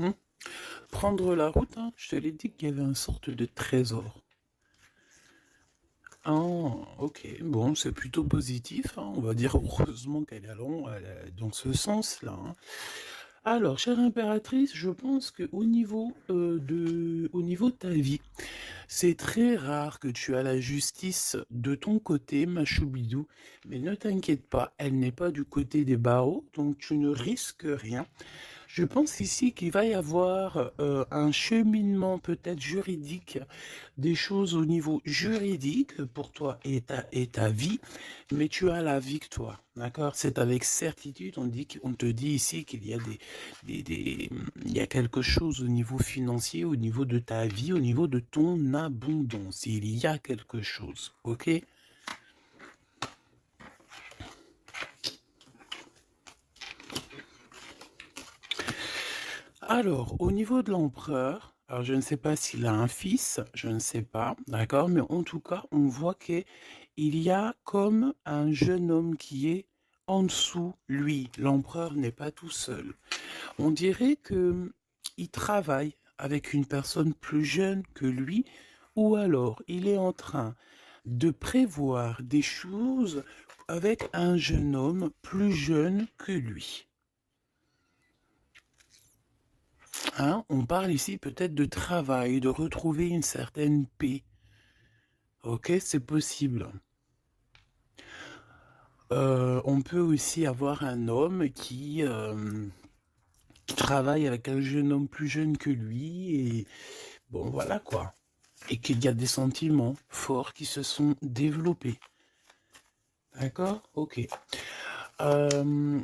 Hmm. Prendre la route, hein, je te l'ai dit qu'il y avait une sorte de trésor. Ah, ok, bon, c'est plutôt positif, hein, on va dire heureusement qu'elle est elle est dans ce sens-là, hein. Alors, chère impératrice, je pense que au niveau de ta vie, c'est très rare que tu as la justice de ton côté, ma choubidou, mais ne t'inquiète pas, elle n'est pas du côté des barreaux, donc tu ne risques rien. Je pense ici qu'il va y avoir un cheminement peut-être juridique, des choses au niveau juridique pour toi et ta vie, mais tu as la victoire, d'accord? C'est avec certitude, on te dit ici qu'il y a il y a quelque chose au niveau financier, au niveau de ta vie, au niveau de ton abondance. Il y a quelque chose, ok? Alors, au niveau de l'empereur, alors je ne sais pas s'il a un fils, je ne sais pas, d'accord, mais en tout cas, on voit qu'il y a comme un jeune homme qui est en dessous, lui. L'empereur n'est pas tout seul. On dirait que il travaille avec une personne plus jeune que lui, ou alors il est en train de prévoir des choses avec un jeune homme plus jeune que lui. Hein, on parle ici peut-être de travail, de retrouver une certaine paix. Ok, c'est possible. On peut aussi avoir un homme qui travaille avec un jeune homme plus jeune que lui et bon voilà quoi. Et qu'il y a des sentiments forts qui se sont développés. D'accord? Ok. Euh,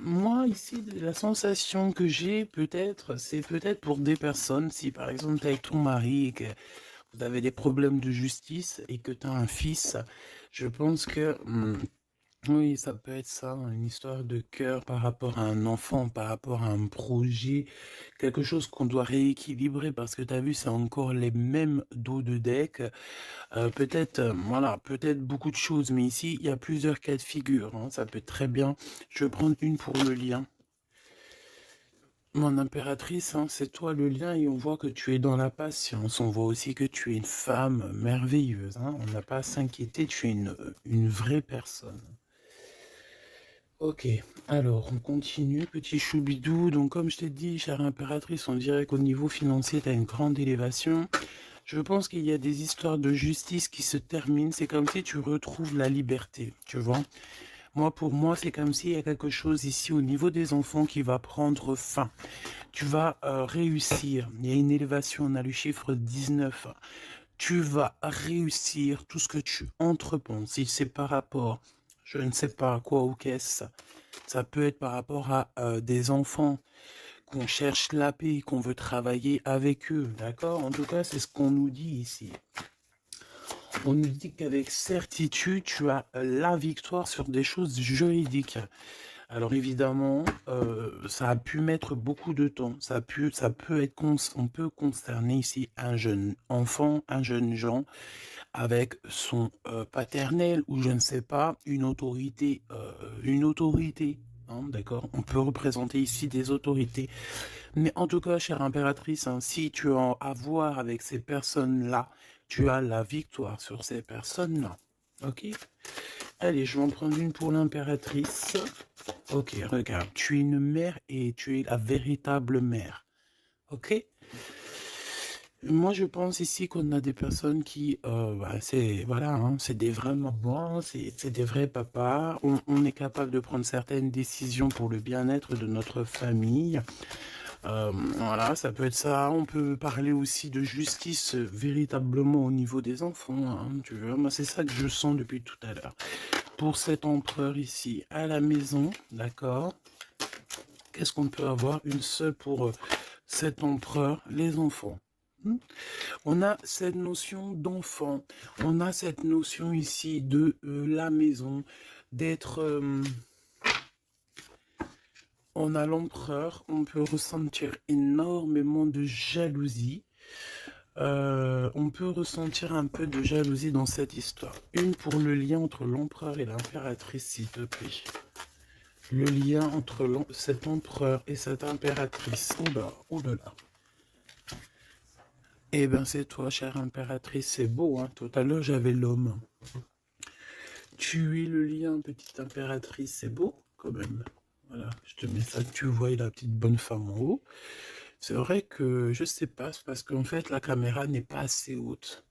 Moi, ici, la sensation que j'ai, peut-être, c'est peut-être pour des personnes, si par exemple tu es avec ton mari et que vous avez des problèmes de justice et que tu as un fils, je pense que oui, ça peut être ça, une histoire de cœur par rapport à un enfant, par rapport à un projet, quelque chose qu'on doit rééquilibrer parce que tu as vu, c'est encore les mêmes dos de deck. Peut-être, voilà, peut-être beaucoup de choses, mais ici, il y a plusieurs cas de figure, hein, ça peut être très bien. Je vais prendre une pour le lien. Mon impératrice, hein, c'est toi le lien et on voit que tu es dans la patience. On voit aussi que tu es une femme merveilleuse, hein. On n'a pas à s'inquiéter, tu es une vraie personne. Ok, alors on continue, petit choubidou. Donc comme je t'ai dit, chère impératrice, on dirait qu'au niveau financier, tu as une grande élévation. Je pense qu'il y a des histoires de justice qui se terminent. C'est comme si tu retrouves la liberté, tu vois. Moi, pour moi, c'est comme s'il y a quelque chose ici au niveau des enfants qui va prendre fin. Tu vas réussir. Il y a une élévation, on a le chiffre 19. Tu vas réussir tout ce que tu entreprends. Si c'est par rapport, je ne sais pas à quoi ou qu'est-ce, ça peut être par rapport à des enfants qu'on cherche la paix, qu'on veut travailler avec eux, d'accord? En tout cas, c'est ce qu'on nous dit ici. On nous dit qu'avec certitude, tu as la victoire sur des choses juridiques. Alors évidemment, ça a pu mettre beaucoup de temps. Ça peut être, on peut concerner ici un jeune enfant, un jeune gens avec son paternel ou je ne sais pas une autorité. Hein, d'accord, on peut représenter ici des autorités. Mais en tout cas, chère impératrice, hein, si tu as à voir avec ces personnes-là, tu as la victoire sur ces personnes-là. Ok? Allez, je vais en prendre une pour l'impératrice. Ok, regarde, tu es une mère et tu es la véritable mère. Ok? Moi, je pense ici qu'on a des personnes qui, c'est, voilà, hein, c'est des vrais mamans, c'est des vrais papas. On est capable de prendre certaines décisions pour le bien-être de notre famille. Voilà, ça peut être ça. On peut parler aussi de justice véritablement au niveau des enfants, hein, tu vois. Moi, c'est ça que je sens depuis tout à l'heure. Pour cet empereur ici à la maison, d'accord. Qu'est-ce qu'on peut avoir? Une seule pour cet empereur, les enfants. On a cette notion d'enfant. On a cette notion ici de la maison, d'être... on a l'empereur, on peut ressentir énormément de jalousie. On peut ressentir un peu de jalousie dans cette histoire. Une pour le lien entre l'empereur et l'impératrice, s'il te plaît. le lien entre cet empereur et cette impératrice. Oh là là. Eh ben c'est toi, chère impératrice, c'est beau, hein. Tout à l'heure, j'avais l'homme. Tu es le lien, petite impératrice, c'est beau, quand même. Voilà, je te mets ça, tu vois la petite bonne femme en haut. C'est vrai que, je sais pas, c'est parce qu'en fait, la caméra n'est pas assez haute.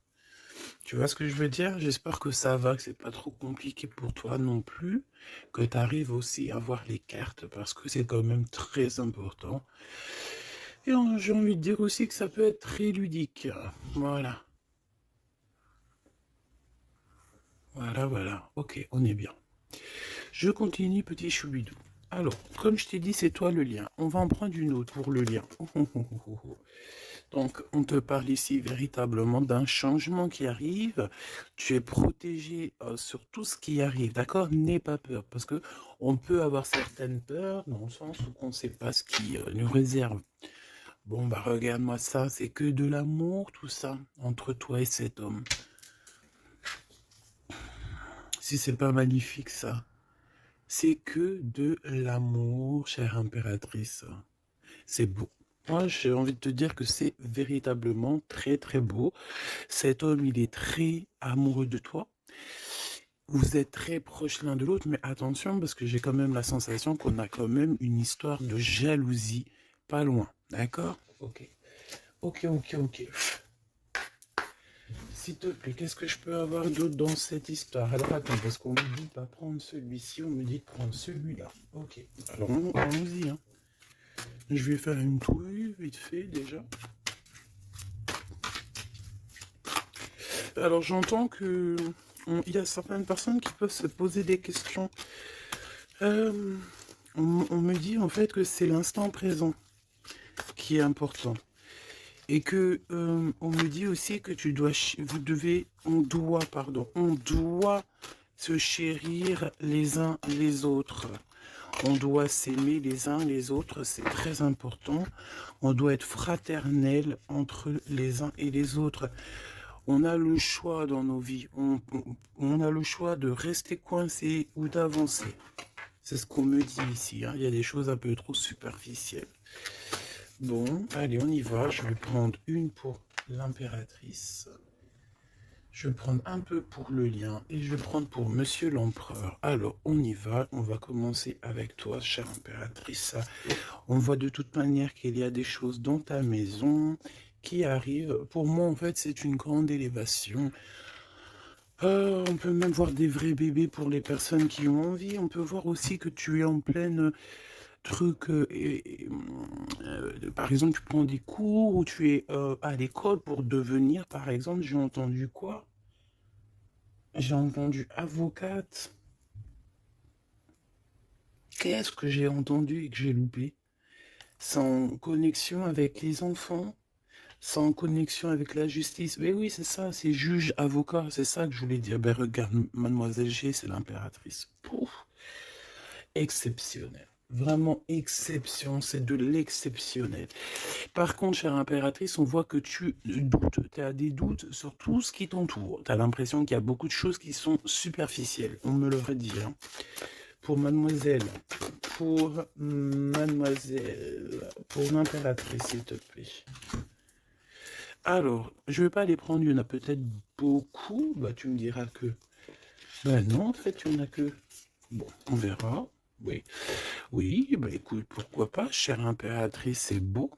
Tu vois ce que je veux dire? J'espère que ça va, que c'est pas trop compliqué pour toi non plus, que tu arrives aussi à voir les cartes, parce que c'est quand même très important. Et j'ai envie de dire aussi que ça peut être très ludique. Voilà. Voilà. Ok, on est bien. Je continue, petit choubidou. Alors, comme je t'ai dit, c'est toi le lien. On va en prendre une autre pour le lien. Donc, on te parle ici véritablement d'un changement qui arrive. Tu es protégé sur tout ce qui arrive, d'accord? N'aie pas peur, parce que on peut avoir certaines peurs dans le sens où on ne sait pas ce qui nous réserve. Bon, bah regarde-moi ça, c'est que de l'amour, tout ça, entre toi et cet homme. Si c'est pas magnifique, ça. C'est que de l'amour, chère impératrice. C'est beau. Moi, j'ai envie de te dire que c'est véritablement très, très beau. Cet homme, il est très amoureux de toi. Vous êtes très proches l'un de l'autre, mais attention, parce que j'ai quand même la sensation qu'on a quand même une histoire de jalousie pas loin. D'accord? Ok. Ok. S'il te plaît, qu'est-ce que je peux avoir d'autre dans cette histoire? Alors attends, parce qu'on me dit de pas prendre celui-ci, on me dit de prendre celui-là. Ok, alors allons-y. Hein. Je vais faire une touille vite fait déjà. Alors j'entends que il y a certaines personnes qui peuvent se poser des questions. On me dit en fait que c'est l'instant présent qui est important. Et que on me dit aussi que on doit se chérir les uns les autres. On doit s'aimer les uns les autres, c'est très important. On doit être fraternel entre les uns et les autres. On a le choix dans nos vies. On a le choix de rester coincé ou d'avancer. C'est ce qu'on me dit ici. Hein. Il y a des choses un peu trop superficielles. Bon, allez, on y va. Je vais prendre une pour l'impératrice. Je vais prendre un peu pour le lien et je vais prendre pour Monsieur l'Empereur. Alors, on y va. On va commencer avec toi, chère impératrice. On voit de toute manière qu'il y a des choses dans ta maison qui arrivent. Pour moi, en fait, c'est une grande élévation. On peut même voir des vrais bébés pour les personnes qui ont envie. On peut voir aussi que tu es en pleine truc. Par exemple, tu prends des cours ou tu es à l'école pour devenir, par exemple, j'ai entendu quoi? J'ai entendu avocate. Qu'est-ce que j'ai entendu et que j'ai loupé? Sans connexion avec les enfants, sans connexion avec la justice. Mais oui, c'est ça, c'est juge, avocat, c'est ça que je voulais dire. Ben regarde, mademoiselle G, c'est l'impératrice. Pouf, exceptionnel. Vraiment exception, c'est de l'exceptionnel. Par contre, chère impératrice, on voit que tu doutes, tu as des doutes sur tout ce qui t'entoure. Tu as l'impression qu'il y a beaucoup de choses qui sont superficielles, on me l'aurait dit. Hein. Pour mademoiselle, pour l'impératrice, s'il te plaît. Alors, je vais pas les prendre, il y en a peut-être beaucoup. Bah, tu me diras que... Ben non, en fait, il y en a que... Bon, on verra. Oui, bah écoute, pourquoi pas, chère impératrice, c'est beau.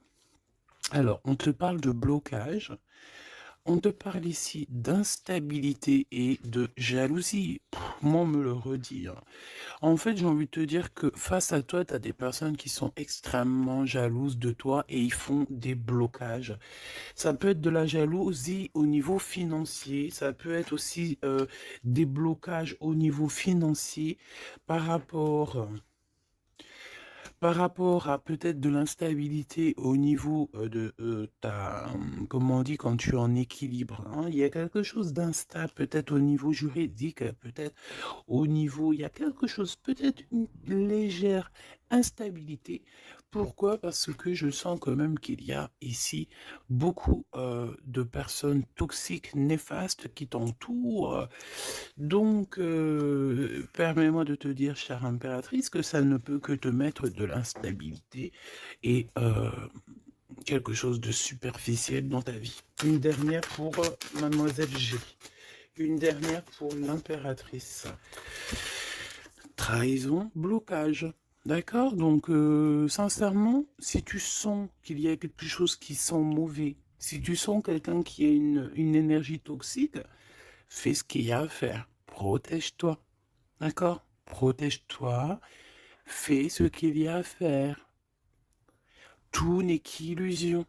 Alors, on te parle de blocage. On te parle ici d'instabilité et de jalousie. Moi, on me le redit. Hein. En fait, j'ai envie de te dire que face à toi, tu as des personnes qui sont extrêmement jalouses de toi et ils font des blocages. Ça peut être de la jalousie au niveau financier, ça peut être aussi des blocages au niveau financier par rapport... Par rapport à peut-être de l'instabilité au niveau de ta, comment on dit, quand tu es en équilibre, hein, il y a quelque chose d'instable, peut-être au niveau juridique, peut-être au niveau, il y a quelque chose, peut-être une légère instabilité Pourquoi? Parce que je sens quand même qu'il y a ici beaucoup de personnes toxiques, néfastes qui t'entourent. Donc, permets-moi de te dire, chère impératrice, que ça ne peut que te mettre de l'instabilité et quelque chose de superficiel dans ta vie. Une dernière pour Mademoiselle G. Une dernière pour l'impératrice. Trahison, blocage. D'accord? Donc, sincèrement, si tu sens qu'il y a quelque chose qui sent mauvais, si tu sens quelqu'un qui a une énergie toxique, fais ce qu'il y a à faire. Protège-toi. D'accord? Protège-toi. Fais ce qu'il y a à faire. Tout n'est qu'illusion.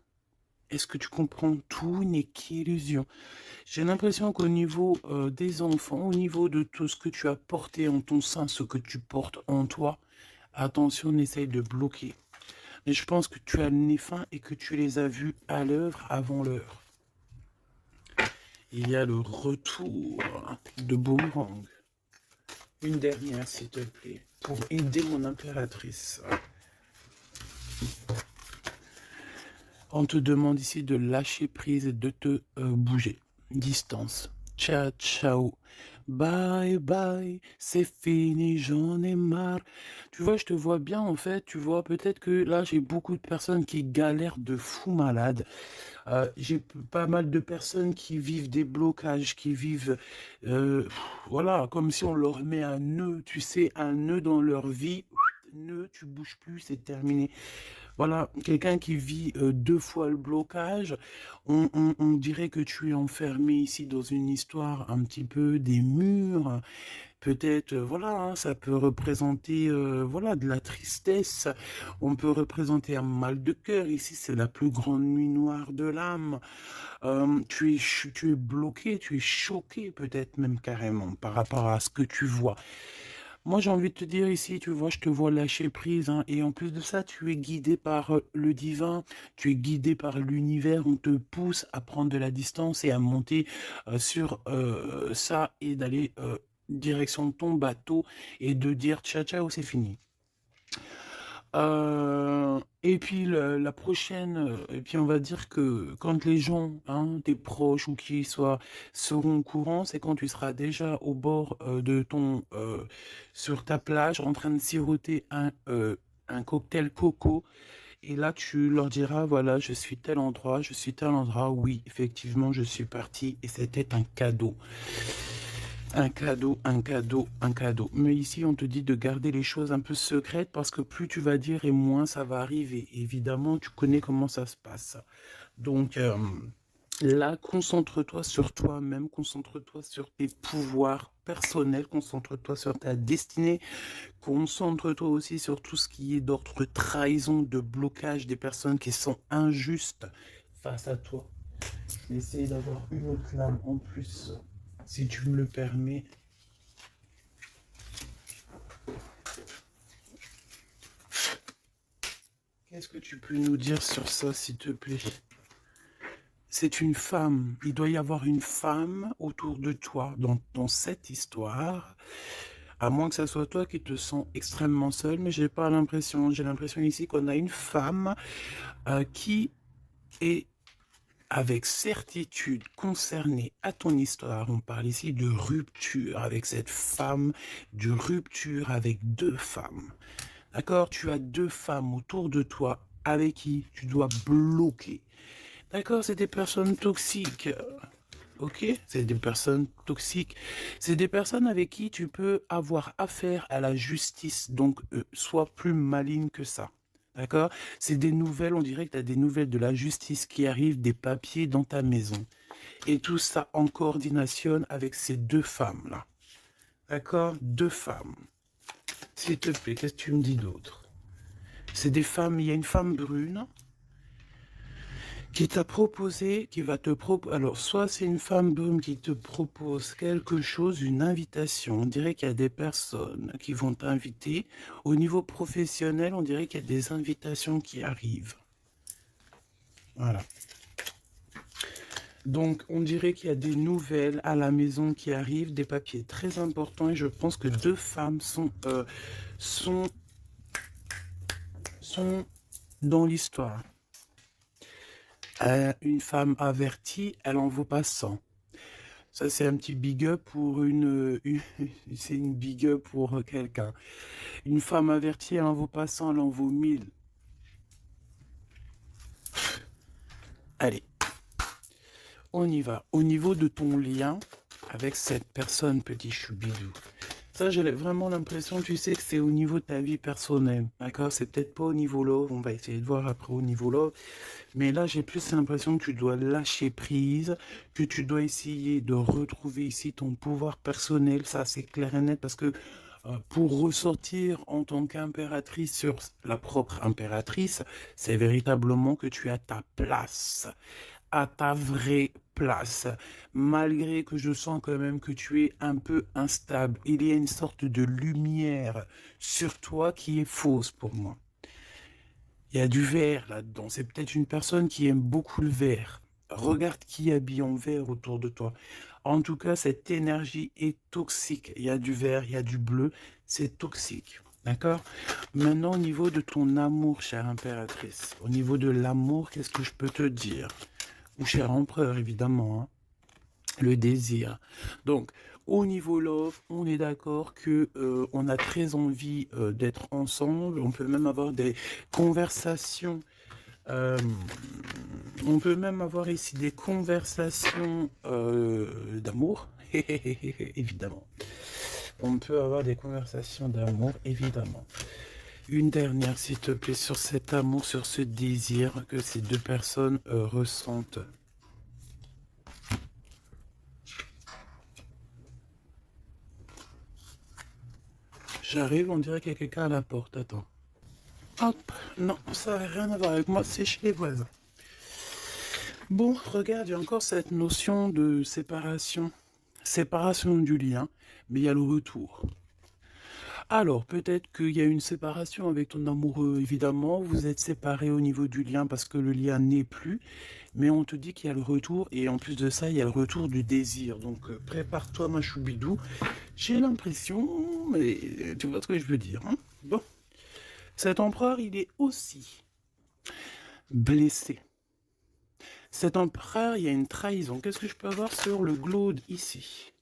Est-ce que tu comprends? Tout n'est qu'illusion. J'ai l'impression qu'au niveau des enfants, au niveau de tout ce que tu as porté en ton sein, ce que tu portes en toi, attention, on essaye de bloquer. Mais je pense que tu as le nez fin et que tu les as vus à l'œuvre avant l'heure. Il y a le retour de Boomerang. Une dernière, s'il te plaît, pour aider mon impératrice. On te demande ici de lâcher prise et de te bouger. Distance. Ciao, ciao. Bye, bye. C'est fini, j'en ai marre. Tu vois, je te vois bien, en fait. Tu vois, peut-être que là, j'ai beaucoup de personnes qui galèrent de fou malade. J'ai pas mal de personnes qui vivent des blocages, qui vivent, voilà, comme si on leur met un nœud, tu sais, un nœud dans leur vie. Nœud, tu bouges plus, c'est terminé. Voilà, quelqu'un qui vit deux fois le blocage, on dirait que tu es enfermé ici dans une histoire un petit peu des murs. Peut-être, voilà, hein, ça peut représenter, voilà, de la tristesse. On peut représenter un mal de cœur. Ici, c'est la plus grande nuit noire de l'âme. Tu es bloqué, tu es choqué, peut-être même carrément, par rapport à ce que tu vois. Moi, j'ai envie de te dire ici, tu vois, je te vois lâcher prise, hein, et en plus de ça, tu es guidé par le divin, tu es guidé par l'univers, on te pousse à prendre de la distance et à monter sur ça et d'aller direction de ton bateau et de dire ciao ciao, c'est fini. Et puis la prochaine, et puis on va dire que quand les gens, hein, tes proches ou qui soient, seront au courant, c'est quand tu seras déjà au bord de sur ta plage, en train de siroter un cocktail coco, et là tu leur diras, voilà, je suis tel endroit, je suis tel endroit, oui, effectivement, je suis parti, et c'était un cadeau. Un cadeau, un cadeau, un cadeau. Mais ici, on te dit de garder les choses un peu secrètes parce que plus tu vas dire et moins ça va arriver. Évidemment, tu connais comment ça se passe. Donc là, concentre-toi sur toi-même, concentre-toi sur tes pouvoirs personnels, concentre-toi sur ta destinée, concentre-toi aussi sur tout ce qui est d'ordre trahison, de blocage des personnes qui sont injustes face à toi. Essaye d'avoir une autre lame en plus, si tu me le permets. Qu'est-ce que tu peux nous dire sur ça, s'il te plaît? C'est une femme. Il doit y avoir une femme autour de toi dans cette histoire. À moins que ce soit toi qui te sens extrêmement seul, mais j'ai pas l'impression. J'ai l'impression ici qu'on a une femme qui est avec certitude concernée à ton histoire. On parle ici de rupture avec cette femme, de rupture avec deux femmes. D'accord? Tu as deux femmes autour de toi avec qui tu dois bloquer. D'accord? C'est des personnes toxiques. Ok? C'est des personnes toxiques. C'est des personnes avec qui tu peux avoir affaire à la justice. Donc, sois plus maligne que ça. D'accord? C'est des nouvelles, on dirait que tu as des nouvelles de la justice qui arrivent, des papiers dans ta maison. Et tout ça en coordination avec ces deux femmes-là. D'accord? Deux femmes. S'il te plaît, qu'est-ce que tu me dis d'autre? C'est des femmes, il y a une femme brune qui t'a proposé, qui va te proposer, alors soit c'est une femme brune qui te propose quelque chose, une invitation, on dirait qu'il y a des personnes qui vont t'inviter, au niveau professionnel, on dirait qu'il y a des invitations qui arrivent. Voilà. Donc, on dirait qu'il y a des nouvelles à la maison qui arrivent, des papiers très importants, et je pense que deux femmes sont dans l'histoire. Une femme avertie, elle en vaut pas 100. Ça, c'est un petit big up pour c'est une big up pour quelqu'un. Une femme avertie, elle en vaut pas 100, elle en vaut 1000. Allez, on y va. Au niveau de ton lien avec cette personne, petit choubidou. Ça, j'ai vraiment l'impression, tu sais, que c'est au niveau de ta vie personnelle. D'accord? C'est peut-être pas au niveau love. On va essayer de voir après au niveau love. Mais là, j'ai plus l'impression que tu dois lâcher prise, que tu dois essayer de retrouver ici ton pouvoir personnel. Ça, c'est clair et net parce que pour ressortir en tant qu'impératrice sur la propre impératrice, c'est véritablement que tu as ta place, à ta vraie place, malgré que je sens quand même que tu es un peu instable. Il y a une sorte de lumière sur toi qui est fausse pour moi. Il y a du vert là-dedans. C'est peut-être une personne qui aime beaucoup le vert. Regarde qui habille en vert autour de toi. En tout cas, cette énergie est toxique. Il y a du vert, il y a du bleu. C'est toxique. D'accord? Maintenant, au niveau de ton amour, chère impératrice, au niveau de l'amour, qu'est-ce que je peux te dire? Ou cher empereur, évidemment, hein, le désir. Donc, au niveau love, on est d'accord que on a très envie d'être ensemble. On peut même avoir des conversations. euh, on peut même avoir ici des conversations d'amour, évidemment. On peut avoir des conversations d'amour, évidemment. Une dernière, s'il te plaît, sur cet amour, sur ce désir que ces deux personnes ressentent. J'arrive, on dirait qu'il y a quelqu'un à la porte. Attends. Hop, non, ça n'a rien à voir avec moi, c'est chez les voisins. Bon, regarde, il y a encore cette notion de séparation. Séparation du lien, mais il y a le retour. Alors, peut-être qu'il y a une séparation avec ton amoureux, évidemment. Vous êtes séparés au niveau du lien parce que le lien n'est plus. Mais on te dit qu'il y a le retour. Et en plus de ça, il y a le retour du désir. Donc, prépare-toi, ma choubidou. J'ai l'impression, mais tu vois ce que je veux dire. Hein. Bon, cet empereur, il est aussi blessé. Cet empereur, il y a une trahison. Qu'est-ce que je peux avoir sur le glaude ici?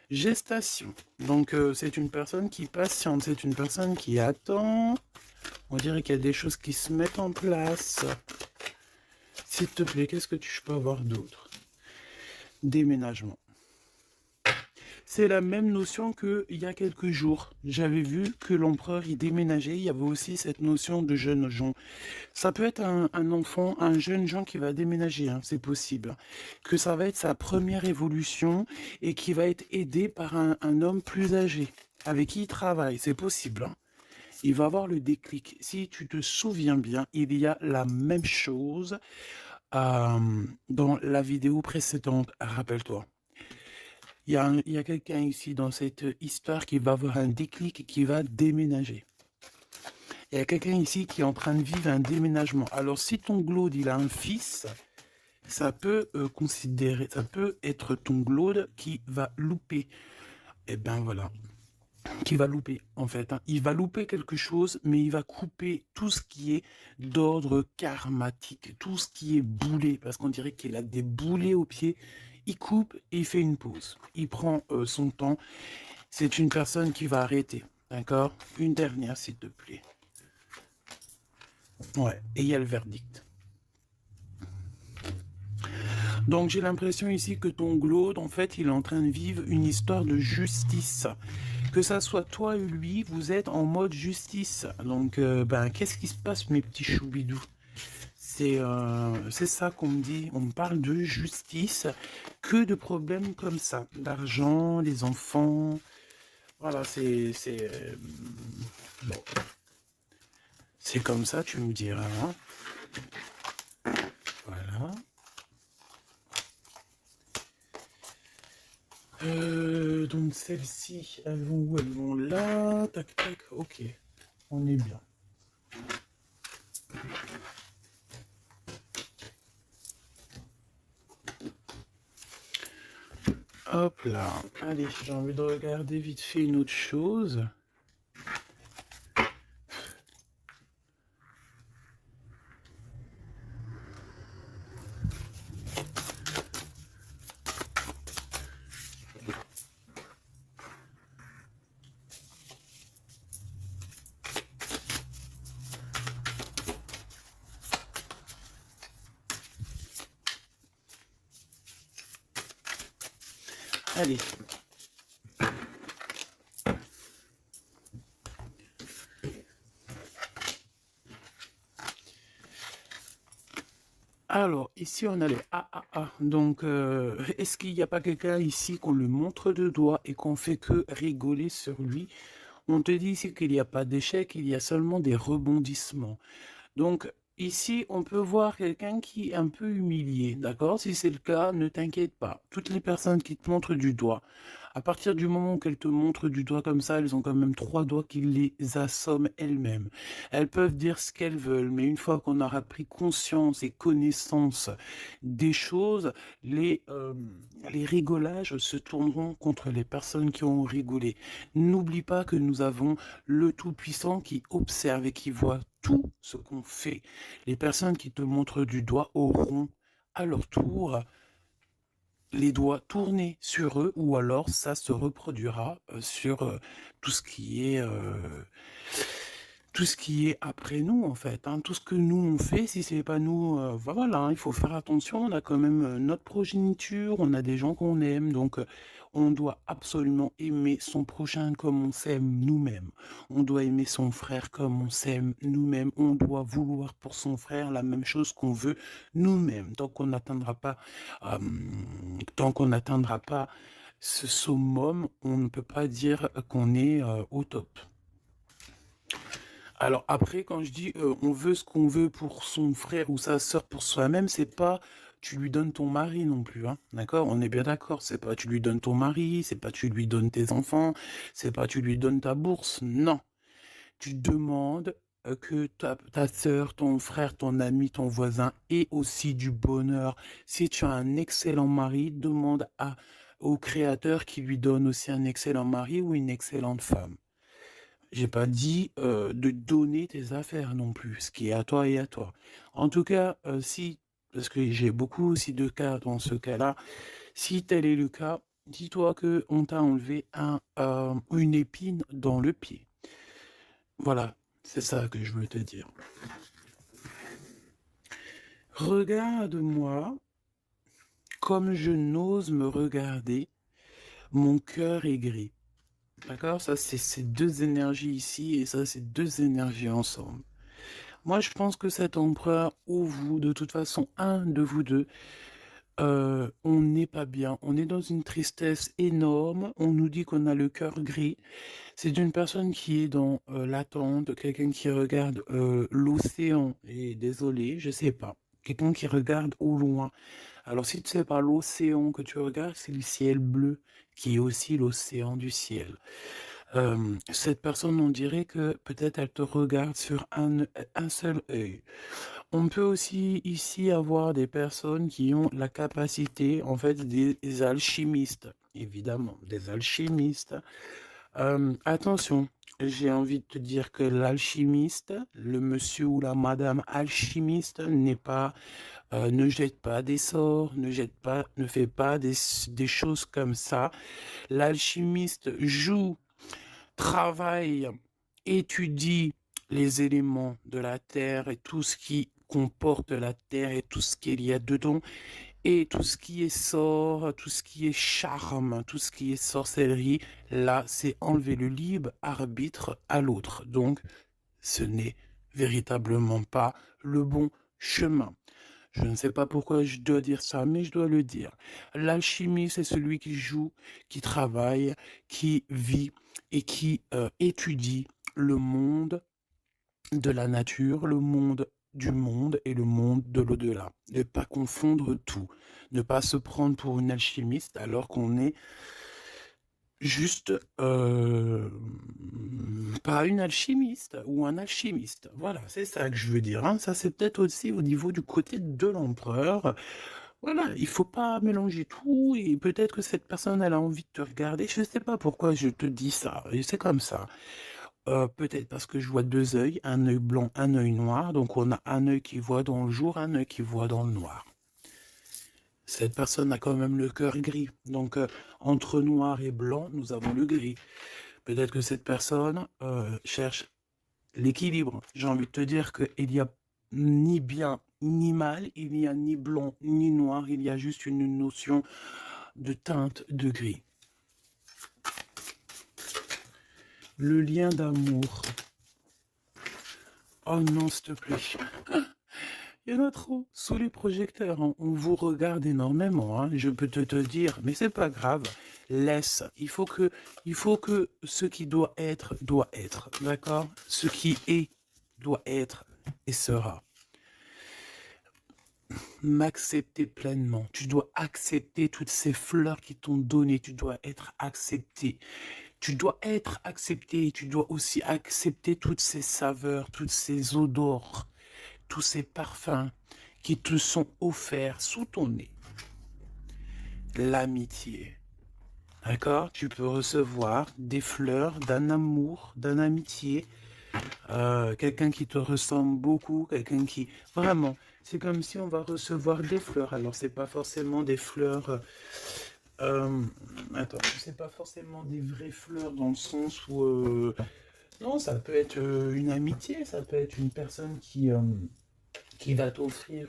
Gestation. Donc, c'est une personne qui patiente, c'est une personne qui attend. On dirait qu'il y a des choses qui se mettent en place. S'il te plaît, qu'est-ce que je peux avoir d'autre? Déménagement. C'est la même notion qu'il y a quelques jours. J'avais vu que l'empereur y déménageait. Il y avait aussi cette notion de jeunes gens. Ça peut être un enfant, un jeune gens qui va déménager, hein, c'est possible. Que ça va être sa première évolution et qui va être aidé par un homme plus âgé avec qui il travaille. C'est possible. Hein. Il va avoir le déclic. Si tu te souviens bien, il y a la même chose dans la vidéo précédente. Rappelle-toi. Il y a quelqu'un ici dans cette histoire qui va avoir un déclic et qui va déménager. Il y a quelqu'un ici qui est en train de vivre un déménagement. Alors, si ton glaude, il a un fils, ça peut ça peut être ton glaude qui va louper. Eh ben voilà, qui va louper en fait. Hein. Il va louper quelque chose, mais il va couper tout ce qui est d'ordre karmatique, tout ce qui est boulé, parce qu'on dirait qu'il a des boulets aux pieds. Il coupe et il fait une pause. Il prend son temps. C'est une personne qui va arrêter. D'accord? Une dernière, s'il te plaît. Ouais, et il y a le verdict. Donc j'ai l'impression ici que ton glaude, en fait, il est en train de vivre une histoire de justice. Que ça soit toi et lui, vous êtes en mode justice. Donc, qu'est-ce qui se passe, mes petits choubidous? C'est ça qu'on me dit. On me parle de justice. Que de problèmes comme ça. L'argent, les enfants. Voilà, bon. C'est comme ça, tu me diras. Hein. Voilà. Donc celles-ci, elles vont où? Elles vont là. Tac, tac. Ok. On est bien. Hop là. Allez, j'ai envie de regarder vite fait une autre chose. Allez. Alors, ici, on a les AAA. Donc, est-ce qu'il n'y a pas quelqu'un ici qu'on le montre de doigt et qu'on fait que rigoler sur lui? On te dit ici qu'il n'y a pas d'échec, il y a seulement des rebondissements. Donc, ici, on peut voir quelqu'un qui est un peu humilié, d'accord? Si c'est le cas, ne t'inquiète pas. Toutes les personnes qui te montrent du doigt, à partir du moment qu'elles te montrent du doigt comme ça, elles ont quand même 3 doigts qui les assomment elles-mêmes. Elles peuvent dire ce qu'elles veulent, mais une fois qu'on aura pris conscience et connaissance des choses, les rigolages se tourneront contre les personnes qui ont rigolé. N'oublie pas que nous avons le Tout-Puissant qui observe et qui voit tout ce qu'on fait. Les personnes qui te montrent du doigt auront à leur tour les doigts tournés sur eux, ou alors ça se reproduira sur tout ce qui est après nous, en fait, hein. Tout ce que nous on fait, si c'est pas nous, voilà, hein, il faut faire attention. On a quand même notre progéniture, on a des gens qu'on aime, donc on doit absolument aimer son prochain comme on s'aime nous-mêmes. On doit aimer son frère comme on s'aime nous-mêmes. On doit vouloir pour son frère la même chose qu'on veut nous-mêmes. Tant qu'on n'atteindra pas ce summum, on ne peut pas dire qu'on est au top. Alors après, quand je dis on veut ce qu'on veut pour son frère ou sa sœur pour soi-même, c'est pas tu lui donnes ton mari non plus, hein, d'accord? On est bien d'accord, c'est pas tu lui donnes ton mari, c'est pas tu lui donnes tes enfants, c'est pas tu lui donnes ta bourse, non. Tu demandes que ta sœur, ton frère, ton ami, ton voisin ait aussi du bonheur. Si tu as un excellent mari, demande au Créateur qui lui donne aussi un excellent mari ou une excellente femme. J'ai pas dit de donner tes affaires non plus, ce qui est à toi et à toi. En tout cas, parce que j'ai beaucoup aussi de cas dans ce cas-là, si tel est le cas, dis-toi que on t'a enlevé une épine dans le pied. Voilà, c'est ça que je veux te dire. Regarde-moi comme je n'ose me regarder, mon cœur est gris. D'accord? Ça, c'est ces deux énergies ici et ça, c'est deux énergies ensemble. Moi, je pense que cet empereur ou vous, de toute façon, un de vous deux, on n'est pas bien. On est dans une tristesse énorme. On nous dit qu'on a le cœur gris. C'est une personne qui est dans l'attente, quelqu'un qui regarde l'océan. Et désolé, je sais pas. Quelqu'un qui regarde au loin. Alors, si tu sais pas l'océan que tu regardes, c'est le ciel bleu, qui est aussi l'océan du ciel. Cette personne, on dirait que peut-être elle te regarde sur un seul œil. On peut aussi ici avoir des personnes qui ont la capacité, en fait, des alchimistes, évidemment, des alchimistes. Attention, j'ai envie de te dire que l'alchimiste, le monsieur ou la madame alchimiste ne jette pas des sorts, ne fait pas des choses comme ça. L'alchimiste joue, travaille, étudie les éléments de la terre et tout ce qui comporte la terre et tout ce qu'il y a dedans, et tout ce qui est sort, tout ce qui est charme, tout ce qui est sorcellerie, là, c'est enlever le libre arbitre à l'autre. Donc, ce n'est véritablement pas le bon chemin. Je ne sais pas pourquoi je dois dire ça, mais je dois le dire. L'alchimie, c'est celui qui joue, qui travaille, qui vit et qui étudie le monde de la nature, le monde du monde et le monde de l'au-delà. Ne pas confondre tout. Ne pas se prendre pour une alchimiste alors qu'on est juste pas une alchimiste ou un alchimiste. Voilà, c'est ça que je veux dire, hein. Ça, c'est peut-être aussi au niveau du côté de l'empereur. Voilà, il faut pas mélanger tout et peut-être que cette personne, elle a envie de te regarder. Je sais pas pourquoi je te dis ça, et c'est comme ça. Peut-être parce que je vois deux œils, un œil blanc, un œil noir. Donc on a un œil qui voit dans le jour, un œil qui voit dans le noir. Cette personne a quand même le cœur gris. Donc entre noir et blanc, nous avons le gris. Peut-être que cette personne cherche l'équilibre. J'ai envie de te dire qu'il n'y a ni bien ni mal, il n'y a ni blanc ni noir, il y a juste une notion de teinte de gris. Le lien d'amour. Oh non, s'il te plaît. Il y en a trop sous les projecteurs, hein. On vous regarde énormément, hein. Je peux te dire, mais c'est pas grave. Laisse. Il faut que ce qui doit être, d'accord? Ce qui est, doit être et sera. M'accepter pleinement. Tu dois accepter toutes ces fleurs qui t'ont donné. Tu dois être accepté. Tu dois être accepté. Tu dois aussi accepter toutes ces saveurs, toutes ces odeurs, tous ces parfums qui te sont offerts sous ton nez. L'amitié. D'accord? Tu peux recevoir des fleurs d'un amour, d'un amitié, quelqu'un qui te ressemble beaucoup, quelqu'un qui... Vraiment, c'est comme si on va recevoir des fleurs. Alors, c'est pas forcément des fleurs... attends, c'est pas forcément des vraies fleurs dans le sens où... non, ça peut être une amitié, ça peut être une personne qui va t'offrir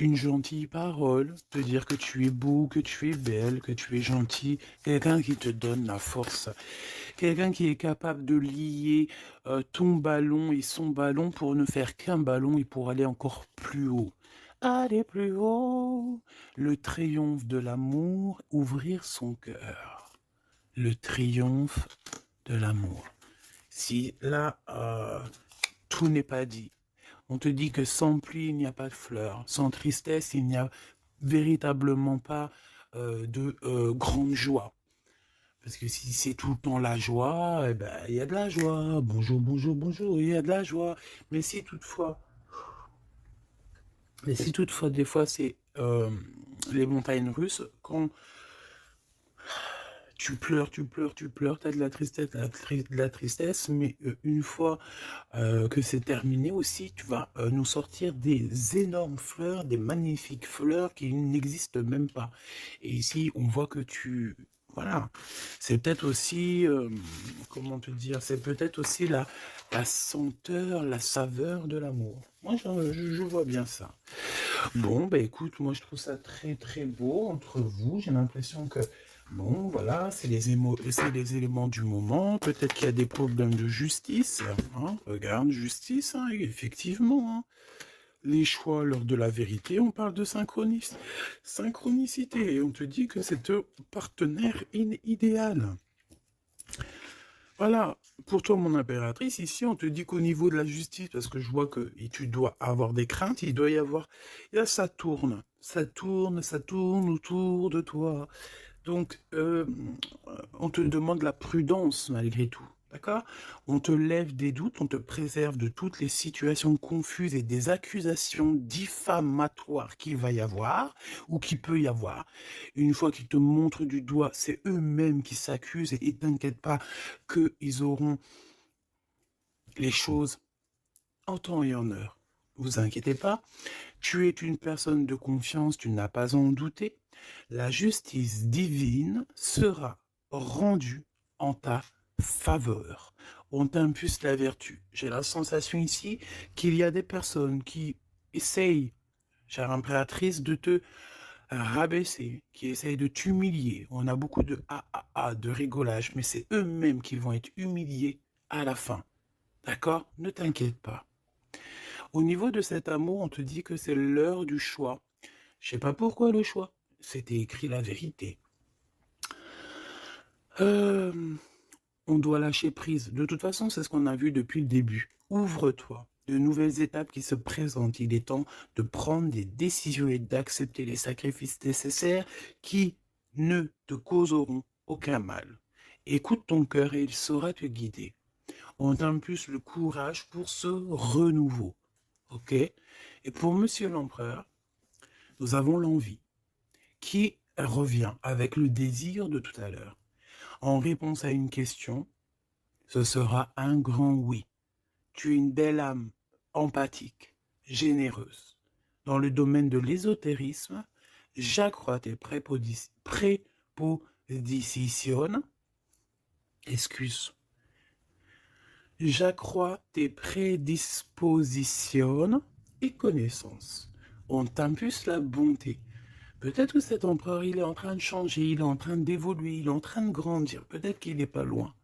une gentille parole, te dire que tu es beau, que tu es belle, que tu es gentil, quelqu'un qui te donne la force, quelqu'un qui est capable de lier ton ballon et son ballon pour ne faire qu'un ballon et pour aller encore plus haut. Aller plus haut, le triomphe de l'amour, ouvrir son cœur. Le triomphe de l'amour. Si là, tout n'est pas dit. On te dit que sans pluie, il n'y a pas de fleurs. Sans tristesse, il n'y a véritablement pas de grande joie. Parce que si c'est tout le temps la joie, eh ben, il y a de la joie. Bonjour, bonjour, bonjour, il y a de la joie. Mais si toutefois, des fois, c'est les montagnes russes, quand tu pleures, t'as de la tristesse, de la tristesse, mais une fois que c'est terminé aussi, tu vas nous sortir des énormes fleurs, des magnifiques fleurs qui n'existent même pas. Et ici, on voit que tu... Voilà, c'est peut-être aussi, comment te dire, c'est peut-être aussi la senteur, la saveur de l'amour. Moi, je vois bien ça. Bon, bah écoute, moi je trouve ça très très beau entre vous. J'ai l'impression que, bon, voilà, c'est c'est les éléments du moment. Peut-être qu'il y a des problèmes de justice, hein. Regarde, justice, hein, effectivement, hein. Les choix lors de la vérité, on parle de synchronicité. Et on te dit que c'est ton partenaire idéal. Voilà, pour toi, mon impératrice, ici, on te dit qu'au niveau de la justice, parce que je vois que tu dois avoir des craintes, il doit y avoir... Et là, ça tourne autour de toi. Donc, on te demande la prudence, malgré tout. D'accord? On te lève des doutes, on te préserve de toutes les situations confuses et des accusations diffamatoires qu'il va y avoir ou qu'il peut y avoir. Une fois qu'ils te montrent du doigt, c'est eux-mêmes qui s'accusent et t'inquiète pas qu'ils auront les choses en temps et en heure. Vous inquiétez pas, tu es une personne de confiance, tu n'as pas à en douter. La justice divine sera rendue en ta faveur. On t'impulse la vertu. J'ai la sensation ici qu'il y a des personnes qui essayent, chère impératrice, de te rabaisser, qui essayent de t'humilier. On a beaucoup de de rigolage, mais c'est eux-mêmes qui vont être humiliés à la fin. D'accord? Ne t'inquiète pas. Au niveau de cet amour, on te dit que c'est l'heure du choix. Je sais pas pourquoi le choix. C'était écrit la vérité. On doit lâcher prise. De toute façon, c'est ce qu'on a vu depuis le début. Ouvre-toi. De nouvelles étapes qui se présentent. Il est temps de prendre des décisions et d'accepter les sacrifices nécessaires qui ne te causeront aucun mal. Écoute ton cœur et il saura te guider. On t'impulse le courage pour ce renouveau. Ok? Et pour Monsieur l'Empereur, nous avons l'envie qui revient avec le désir de tout à l'heure. En réponse à une question, ce sera un grand oui. Tu es une belle âme, empathique, généreuse. Dans le domaine de l'ésotérisme, j'accrois tes prépositions. Excuse. J'accrois tes prédispositions et connaissances. On t'impulse la bonté. Peut-être que cet empereur, il est en train de changer, il est en train d'évoluer, il est en train de grandir. Peut-être qu'il n'est pas loin.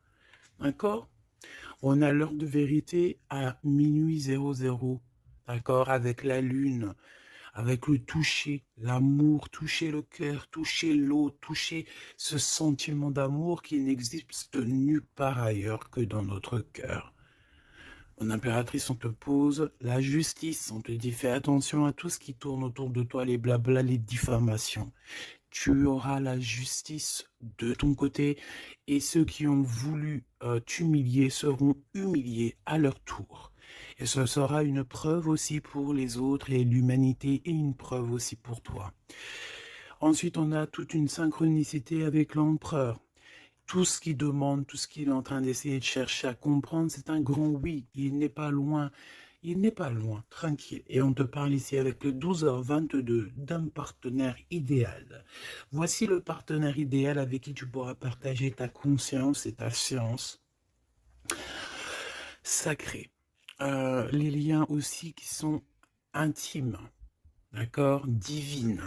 D'accord? On a l'heure de vérité à minuit 00, d'accord? Avec la lune, avec le toucher, l'amour, toucher le cœur, toucher l'eau, toucher ce sentiment d'amour qui n'existe nulle part ailleurs que dans notre cœur. Mon impératrice, on te pose la justice, on te dit fais attention à tout ce qui tourne autour de toi, les blabla, les diffamations. Tu auras la justice de ton côté et ceux qui ont voulu t'humilier seront humiliés à leur tour. Et ce sera une preuve aussi pour les autres et l'humanité et une preuve aussi pour toi. Ensuite, on a toute une synchronicité avec l'empereur. Tout ce qu'il demande, tout ce qu'il est en train d'essayer de chercher à comprendre, c'est un grand oui. Il n'est pas loin. Il n'est pas loin, tranquille. Et on te parle ici avec le 12h22 d'un partenaire idéal. Voici le partenaire idéal avec qui tu pourras partager ta conscience et ta science sacrée. Les liens aussi qui sont intimes, d'accord, divines.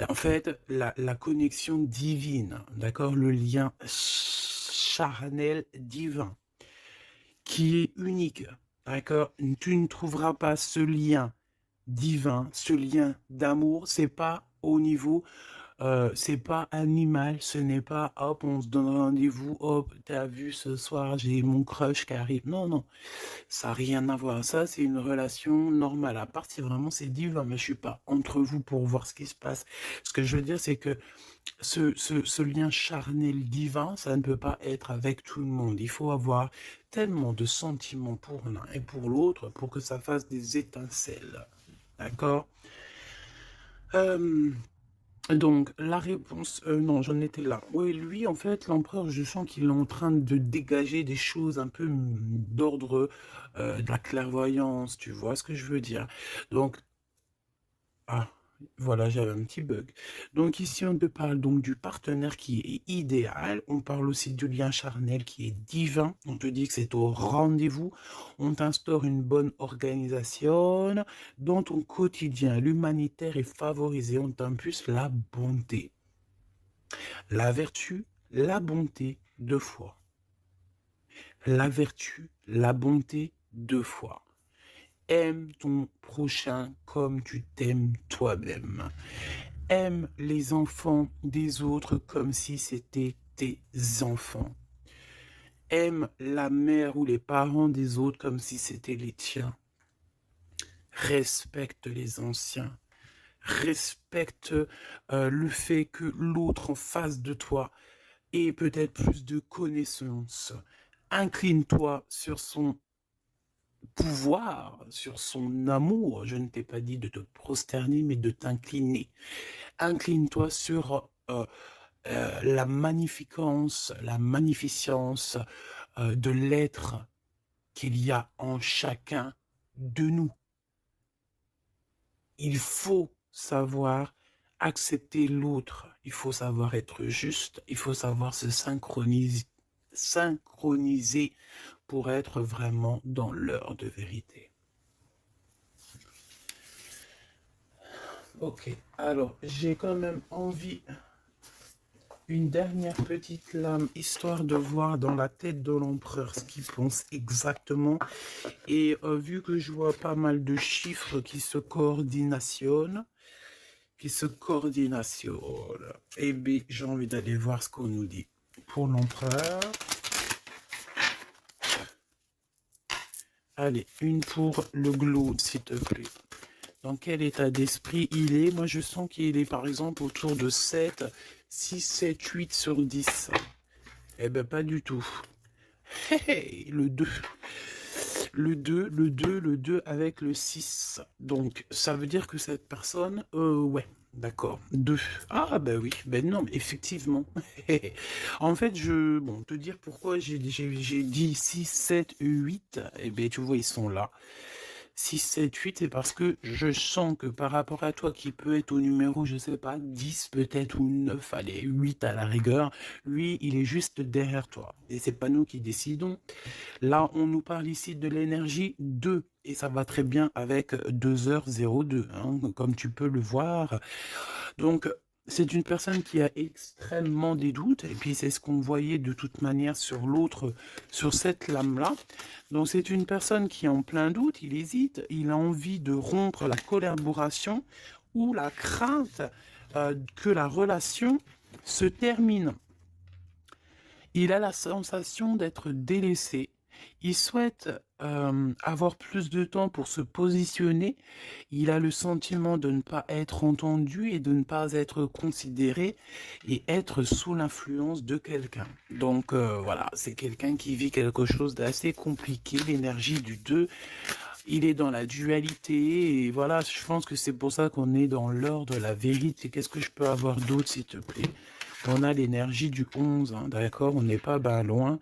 En fait, la connexion divine, d'accord, le lien charnel divin, qui est unique, d'accord. Tu ne trouveras pas ce lien divin, ce lien d'amour, c'est pas au niveau, c'est pas animal, ce n'est pas hop, on se donne rendez-vous, hop, t'as vu ce soir, j'ai mon crush qui arrive. Non, non, ça n'a rien à voir. Ça, c'est une relation normale. À part si vraiment c'est divin, mais je suis pas entre vous pour voir ce qui se passe. Ce que je veux dire, c'est que ce lien charnel divin, ça ne peut pas être avec tout le monde. Il faut avoir tellement de sentiments pour l'un et pour l'autre pour que ça fasse des étincelles. D'accord? Donc, la réponse, non, j'en étais là. Oui, lui, en fait, l'empereur, je sens qu'il est en train de dégager des choses un peu d'ordre de la clairvoyance, tu vois ce que je veux dire. Donc, ah, voilà, j'avais un petit bug. Donc ici, on te parle donc du partenaire qui est idéal. On parle aussi du lien charnel qui est divin. On te dit que c'est au rendez-vous. On t'instaure une bonne organisation. Dans ton quotidien, l'humanitaire est favorisé. On t'impulse la bonté. La vertu, la bonté, 2 fois. La vertu, la bonté, 2 fois. Aime ton prochain comme tu t'aimes toi-même. Aime les enfants des autres comme si c'était tes enfants. Aime la mère ou les parents des autres comme si c'était les tiens. Respecte les anciens. Respecte le fait que l'autre en face de toi ait peut-être plus de connaissances. Incline-toi sur son pouvoir, sur son amour. Je ne t'ai pas dit de te prosterner, mais de t'incliner. Incline-toi sur la magnificence, la magnificence de l'être qu'il y a en chacun de nous. Il faut savoir accepter l'autre, il faut savoir être juste, il faut savoir se synchroniser pour être vraiment dans l'heure de vérité. Ok, alors j'ai quand même envie, une dernière petite lame, histoire de voir dans la tête de l'empereur ce qu'il pense exactement. Et vu que je vois pas mal de chiffres qui se coordinationnent, eh bien, j'ai envie d'aller voir ce qu'on nous dit. Pour l'empereur, allez, une pour le globe, s'il te plaît. Dans quel état d'esprit il est? Moi, je sens qu'il est, par exemple, autour de 7, 6, 7, 8 sur 10. Eh ben, pas du tout. Hey, le 2. Le 2 avec le 6. Donc, ça veut dire que cette personne... ouais, d'accord. 2. Ah, bah oui. Ben non, mais effectivement. En fait, bon, te dire pourquoi j'ai dit 6, 7, 8. Eh bien, tu vois, ils sont là. 6, 7, 8, c'est parce que je sens que par rapport à toi, qui peut être au numéro, je sais pas, 10 peut-être, ou 9, allez, 8 à la rigueur, lui, il est juste derrière toi. Et c'est pas nous qui décidons. Là, on nous parle ici de l'énergie 2, et ça va très bien avec 2h02, hein, comme tu peux le voir. Donc, c'est une personne qui a extrêmement des doutes, et puis c'est ce qu'on voyait de toute manière sur l'autre, sur cette lame-là. Donc c'est une personne qui est en plein doute, il hésite, il a envie de rompre la collaboration ou la crainte que la relation se termine. Il a la sensation d'être délaissé. Il souhaite avoir plus de temps pour se positionner. Il a le sentiment de ne pas être entendu et de ne pas être considéré et être sous l'influence de quelqu'un. Donc voilà, c'est quelqu'un qui vit quelque chose d'assez compliqué, l'énergie du 2. Il est dans la dualité et voilà, je pense que c'est pour ça qu'on est dans l'heure de la vérité. Qu'est-ce que je peux avoir d'autre, s'il te plaît? On a l'énergie du 11, hein, d'accord? On n'est pas loin.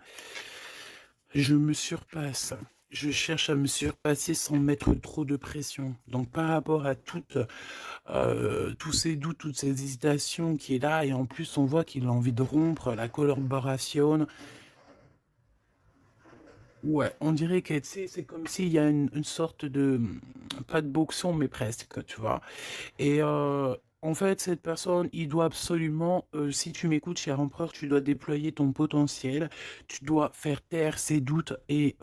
Je me surpasse. Je cherche à me surpasser sans mettre trop de pression. Donc par rapport à tous ces doutes, toutes ces hésitations qui est là, et en plus on voit qu'il a envie de rompre la collaboration. Ouais, on dirait que c'est comme s'il y a une sorte de, pas de boxon, mais presque, tu vois. Et en fait, cette personne, il doit absolument, si tu m'écoutes, cher empereur, tu dois déployer ton potentiel, tu dois faire taire ses doutes et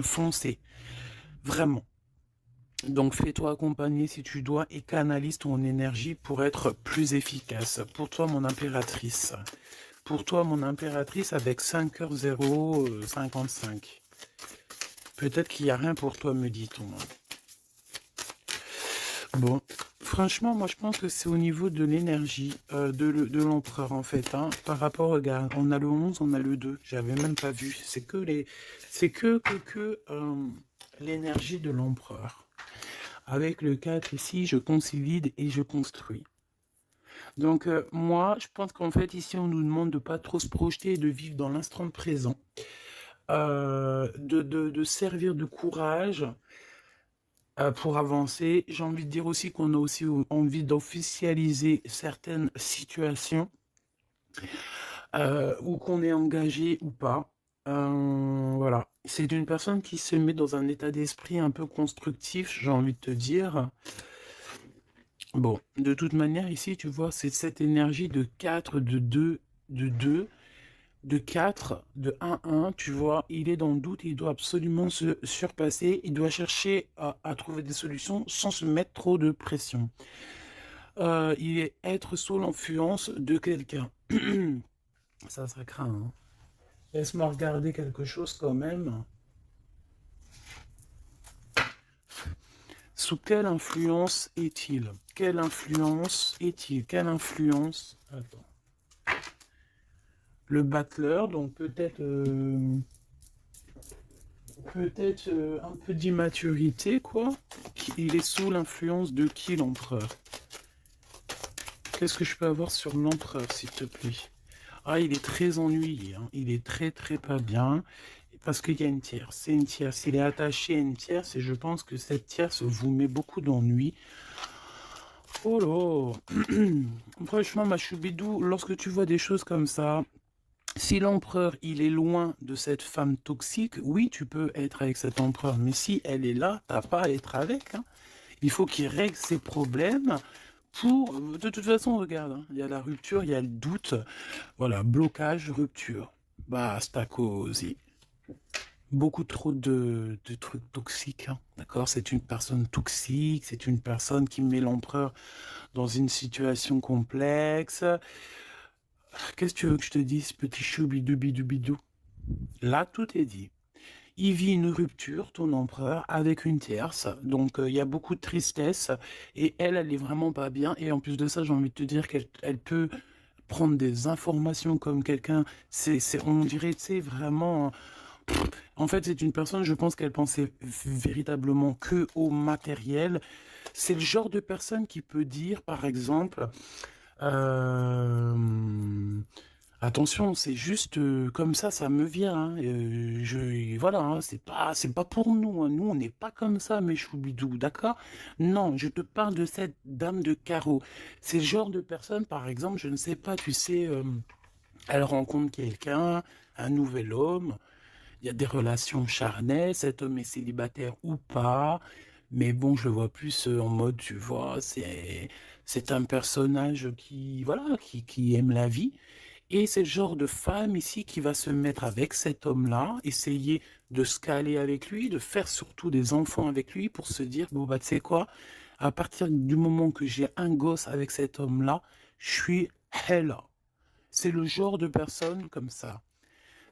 foncer, vraiment. Donc fais-toi accompagner si tu dois et canalise ton énergie pour être plus efficace. Pour toi, mon impératrice. Pour toi, mon impératrice, avec 5h055. Peut-être qu'il n'y a rien pour toi, me dit-on. Bon, franchement, moi je pense que c'est au niveau de l'énergie de l'empereur en fait. Hein, par rapport, regarde, on a le 11, on a le 2. J'avais même pas vu. C'est que l'énergie de l'empereur. Avec le 4 ici, je consolide et je construis. Donc moi, je pense qu'en fait ici, on nous demande de pas trop se projeter et de vivre dans l'instant présent. De servir de courage pour avancer. J'ai envie de dire aussi qu'on a aussi envie d'officialiser certaines situations ou qu'on est engagé ou pas. Voilà. C'est une personne qui se met dans un état d'esprit un peu constructif, j'ai envie de te dire. Bon, de toute manière, ici, tu vois, c'est cette énergie de 4, de 2, de 4, de 1, tu vois, il est dans le doute, il doit absolument se surpasser, il doit chercher à trouver des solutions sans se mettre trop de pression. Il est être sous l'influence de quelqu'un. Ça craint. Hein. Laisse-moi regarder quelque chose quand même. Sous quelle influence est-il? Quelle influence est-il? Quelle influence? Attends. Le battleur, donc peut-être un peu d'immaturité, quoi. Il est sous l'influence de qui, l'empereur? Qu'est-ce que je peux avoir sur l'empereur, s'il te plaît? Ah, il est très ennuyé, hein. Il est très très pas bien, parce qu'il y a une tierce. C'est une tierce. Il est attaché à une tierce, et je pense que cette tierce vous met beaucoup d'ennui. Oh là. Franchement, ma choubidou, lorsque tu vois des choses comme ça, si l'empereur, il est loin de cette femme toxique, oui, tu peux être avec cet empereur. Mais si elle est là, t'as pas à être avec. Hein. Il faut qu'il règle ses problèmes pour... De toute façon, regarde, hein, il y a la rupture, il y a le doute. Voilà, blocage, rupture. Basta così. Beaucoup trop de trucs toxiques, hein, d'accord? C'est une personne toxique, c'est une personne qui met l'empereur dans une situation complexe. Qu'est-ce que tu veux que je te dise, petit chou bidou bidou bidou? Là, tout est dit. Il vit une rupture, ton empereur, avec une tierce. Donc, il y a beaucoup de tristesse. Et elle est vraiment pas bien. Et en plus de ça, j'ai envie de te dire qu'elle peut prendre des informations comme quelqu'un. On dirait, tu sais, vraiment... En fait, c'est une personne, je pense qu'elle pensait véritablement que au matériel. C'est le genre de personne qui peut dire, par exemple... Attention, c'est juste comme ça me vient. Hein. Voilà, hein, c'est pas pour nous. Hein. Nous, on n'est pas comme ça, mes choubidous, d'accord? Non, je te parle de cette dame de carreau. C'est le genre de personne, par exemple, je ne sais pas, tu sais, elle rencontre quelqu'un, un nouvel homme, il y a des relations charnelles, cet homme est célibataire ou pas. Mais bon, je le vois plus en mode, tu vois, c'est un personnage qui, voilà, qui aime la vie. Et c'est le genre de femme ici qui va se mettre avec cet homme-là, essayer de se caler avec lui, de faire surtout des enfants avec lui pour se dire, bon, bah, tu sais quoi, à partir du moment que j'ai un gosse avec cet homme-là, je suis hella. C'est le genre de personne comme ça.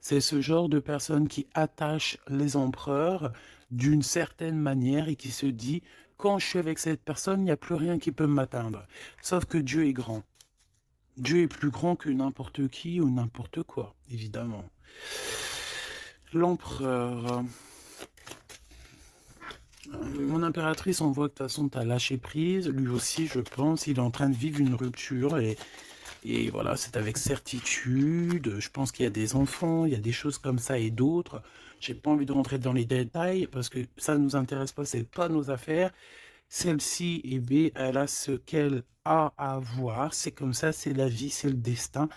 C'est ce genre de personne qui attache les empereurs d'une certaine manière et qui se dit, quand je suis avec cette personne, il n'y a plus rien qui peut m'atteindre. Sauf que Dieu est grand. Dieu est plus grand que n'importe qui ou n'importe quoi, évidemment. L'empereur. Mon impératrice, on voit que de toute façon, tu as lâché prise. Lui aussi, je pense, il est en train de vivre une rupture et voilà, c'est avec certitude. Je pense qu'il y a des enfants, il y a des choses comme ça et d'autres. J'ai pas envie de rentrer dans les détails parce que ça ne nous intéresse pas, c'est pas nos affaires. Celle-ci, eh bien, elle a ce qu'elle a à voir. C'est comme ça, c'est la vie, c'est le destin.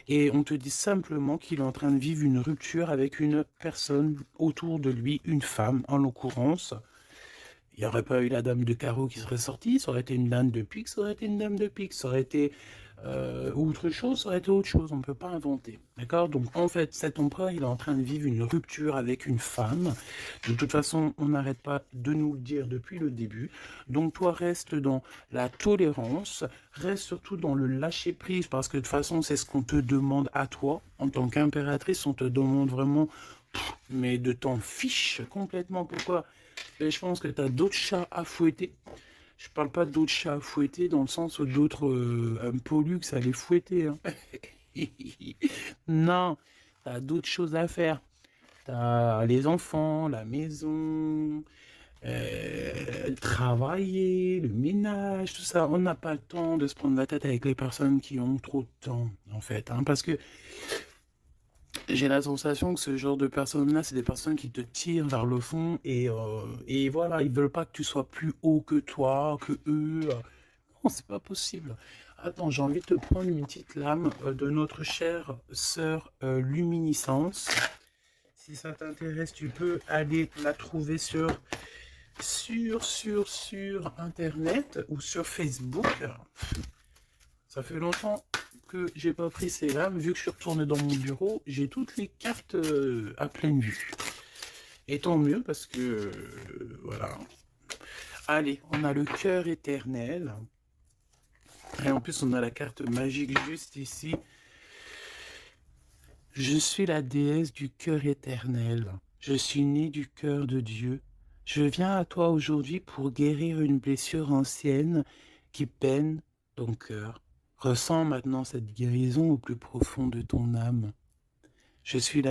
Et on te dit simplement qu'il est en train de vivre une rupture avec une personne autour de lui, une femme en l'occurrence. Il n'y aurait pas eu la dame de carreau qui serait sortie, ça aurait été une dame de pique, ça aurait été une dame de pique, ça aurait été autre chose, ça aurait été autre chose, on ne peut pas inventer. D'accord. Donc en fait, cet empereur, il est en train de vivre une rupture avec une femme. De toute façon, on n'arrête pas de nous le dire depuis le début. Donc toi, reste dans la tolérance, reste surtout dans le lâcher-prise, parce que de toute façon, c'est ce qu'on te demande à toi. En tant qu'impératrice, on te demande vraiment, mais de t'en fiche complètement. Pourquoi? Et je pense que tu as d'autres chats à fouetter. Je parle pas d'autres chats à fouetter dans le sens où d'autres pollux à les fouetter. Hein. Non, tu as d'autres choses à faire. Tu as les enfants, la maison, travailler, le ménage, tout ça. On n'a pas le temps de se prendre la tête avec les personnes qui ont trop de temps, en fait. Hein, parce que j'ai la sensation que ce genre de personnes-là, c'est des personnes qui te tirent vers le fond et voilà, ils veulent pas que tu sois plus haut que toi, que eux. Non, c'est pas possible. Attends, j'ai envie de te prendre une petite lame de notre chère sœur Luminiscence. Si ça t'intéresse, tu peux aller la trouver sur Internet ou sur Facebook. Ça fait longtemps que j'ai pas pris ces lames. Vu que je suis retourné dans mon bureau, j'ai toutes les cartes à pleine vue. Et tant mieux parce que voilà. Allez, on a le cœur éternel. Et en plus, on a la carte magique juste ici. Je suis la déesse du cœur éternel. Je suis née du cœur de Dieu. Je viens à toi aujourd'hui pour guérir une blessure ancienne qui peine ton cœur. Ressens maintenant cette guérison au plus profond de ton âme. Je suis la